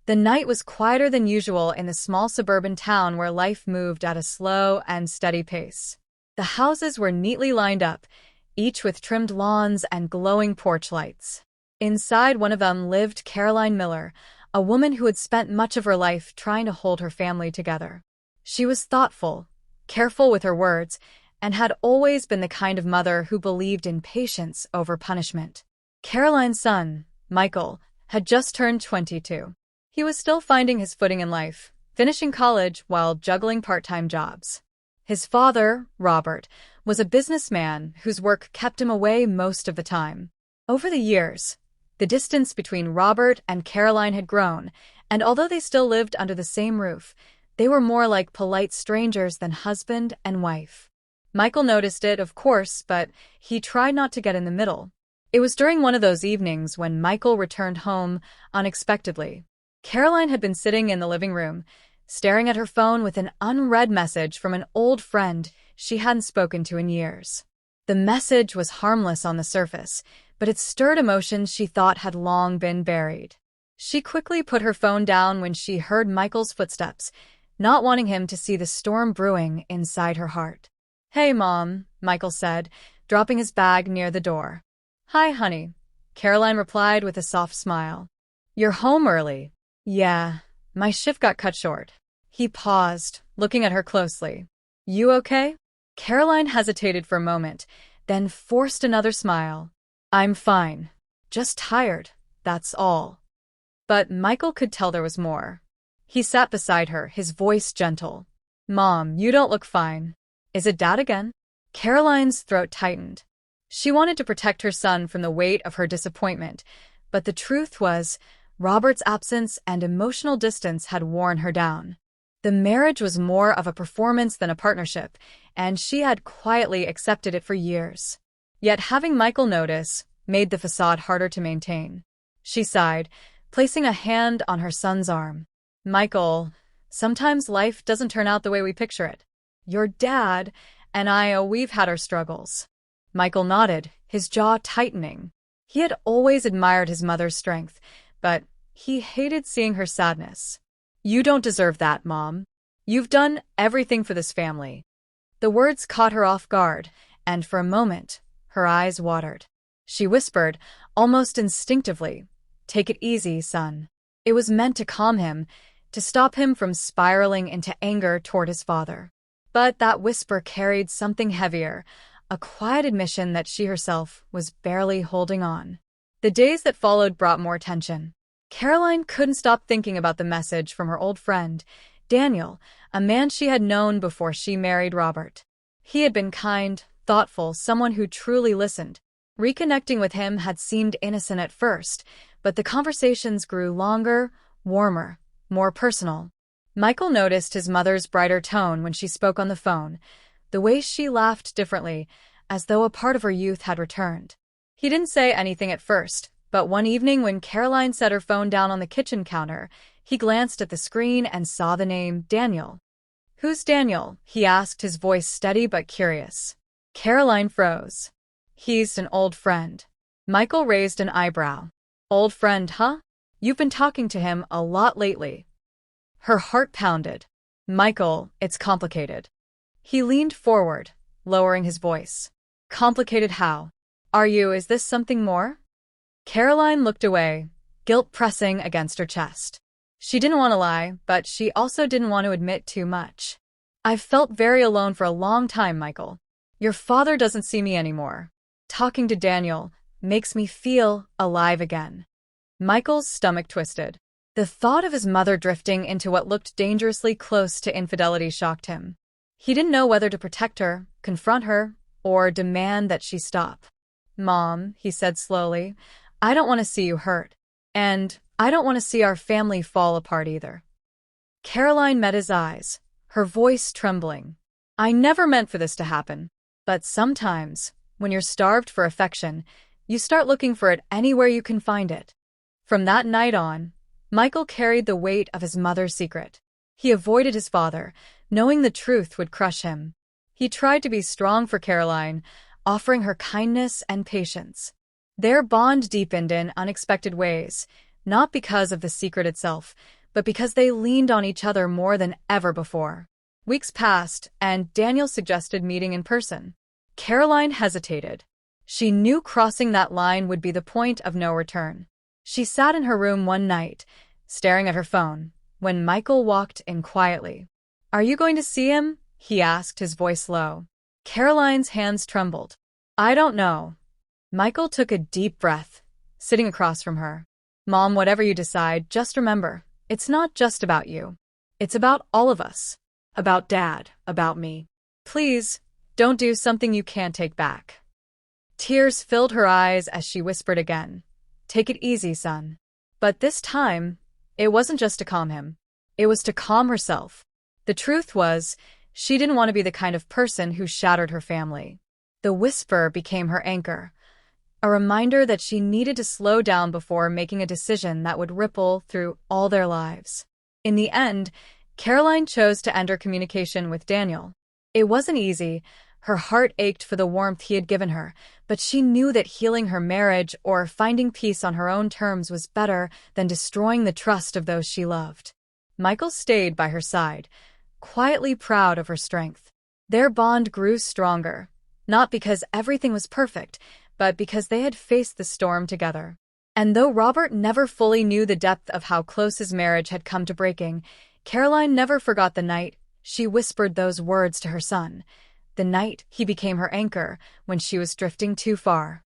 The night was quieter than usual in the small suburban town where life moved at a slow and steady pace. The houses were neatly lined up, each with trimmed lawns and glowing porch lights. Inside one of them lived Caroline Miller, a woman who had spent much of her life trying to hold her family together. She was thoughtful, careful with her words, and had always been the kind of mother who believed in patience over punishment. Caroline's son, Michael, had just turned 22. He was still finding his footing in life, finishing college while juggling part-time jobs. His father, Robert, was a businessman whose work kept him away most of the time. Over the years, the distance between Robert and Caroline had grown, and although they still lived under the same roof, they were more like polite strangers than husband and wife. Michael noticed it, of course, but he tried not to get in the middle. It was during one of those evenings when Michael returned home unexpectedly. Caroline had been sitting in the living room, staring at her phone with an unread message from an old friend she hadn't spoken to in years. The message was harmless on the surface, but it stirred emotions she thought had long been buried. She quickly put her phone down when she heard Michael's footsteps, not wanting him to see the storm brewing inside her heart. "Hey, Mom," Michael said, dropping his bag near the door. "Hi, honey," Caroline replied with a soft smile. "You're home early." "Yeah, my shift got cut short." He paused, looking at her closely. "You okay?" Caroline hesitated for a moment, then forced another smile. "I'm fine. Just tired, that's all." But Michael could tell there was more. He sat beside her, his voice gentle. "Mom, you don't look fine. Is it Dad again?" Caroline's throat tightened. She wanted to protect her son from the weight of her disappointment, but the truth was, Robert's absence and emotional distance had worn her down. The marriage was more of a performance than a partnership, and she had quietly accepted it for years. Yet having Michael notice made the facade harder to maintain. She sighed, placing a hand on her son's arm. "Michael, sometimes life doesn't turn out the way we picture it. Your dad and I, we've had our struggles." Michael nodded, his jaw tightening. He had always admired his mother's strength, but he hated seeing her sadness. "You don't deserve that, Mom. You've done everything for this family." The words caught her off guard, and for a moment, her eyes watered. She whispered, almost instinctively, "Take it easy, son." It was meant to calm him, to stop him from spiraling into anger toward his father. But that whisper carried something heavier, a quiet admission that she herself was barely holding on. The days that followed brought more tension. Caroline couldn't stop thinking about the message from her old friend, Daniel, a man she had known before she married Robert. He had been kind, thoughtful, someone who truly listened. Reconnecting with him had seemed innocent at first, but the conversations grew longer, warmer, more personal. Michael noticed his mother's brighter tone when she spoke on the phone, the way she laughed differently, as though a part of her youth had returned. He didn't say anything at first, but one evening when Caroline set her phone down on the kitchen counter, he glanced at the screen and saw the name Daniel. "Who's Daniel?" he asked, his voice steady but curious. Caroline froze. "He's an old friend." Michael raised an eyebrow. "Old friend, huh? You've been talking to him a lot lately." Her heart pounded. "Michael, it's complicated." He leaned forward, lowering his voice. "Complicated how? Is this something more?" Caroline looked away, guilt pressing against her chest. She didn't want to lie, but she also didn't want to admit too much. "I've felt very alone for a long time, Michael. Your father doesn't see me anymore. Talking to Daniel makes me feel alive again." Michael's stomach twisted. The thought of his mother drifting into what looked dangerously close to infidelity shocked him. He didn't know whether to protect her, confront her, or demand that she stop. "Mom," he said slowly, "I don't want to see you hurt. And I don't want to see our family fall apart either." Caroline met his eyes, her voice trembling. "I never meant for this to happen. But sometimes, when you're starved for affection, you start looking for it anywhere you can find it." From that night on, Michael carried the weight of his mother's secret. He avoided his father, knowing the truth would crush him. He tried to be strong for Caroline, offering her kindness and patience. Their bond deepened in unexpected ways, not because of the secret itself, but because they leaned on each other more than ever before. Weeks passed, and Daniel suggested meeting in person. Caroline hesitated. She knew crossing that line would be the point of no return. She sat in her room one night, staring at her phone, when Michael walked in quietly. "Are you going to see him?" he asked, his voice low. Caroline's hands trembled. "I don't know." Michael took a deep breath, sitting across from her. "Mom, whatever you decide, just remember, it's not just about you. It's about all of us. About Dad, about me. Please, don't do something you can't take back." Tears filled her eyes as she whispered again, "Take it easy, son." But this time, it wasn't just to calm him. It was to calm herself. The truth was, she didn't want to be the kind of person who shattered her family. The whisper became her anchor, a reminder that she needed to slow down before making a decision that would ripple through all their lives. In the end, Caroline chose to end her communication with Daniel. It wasn't easy. Her heart ached for the warmth he had given her, but she knew that healing her marriage or finding peace on her own terms was better than destroying the trust of those she loved. Michael stayed by her side, quietly proud of her strength. Their bond grew stronger, not because everything was perfect, but because they had faced the storm together. And though Robert never fully knew the depth of how close his marriage had come to breaking, Caroline never forgot the night she whispered those words to her son, the night he became her anchor when she was drifting too far.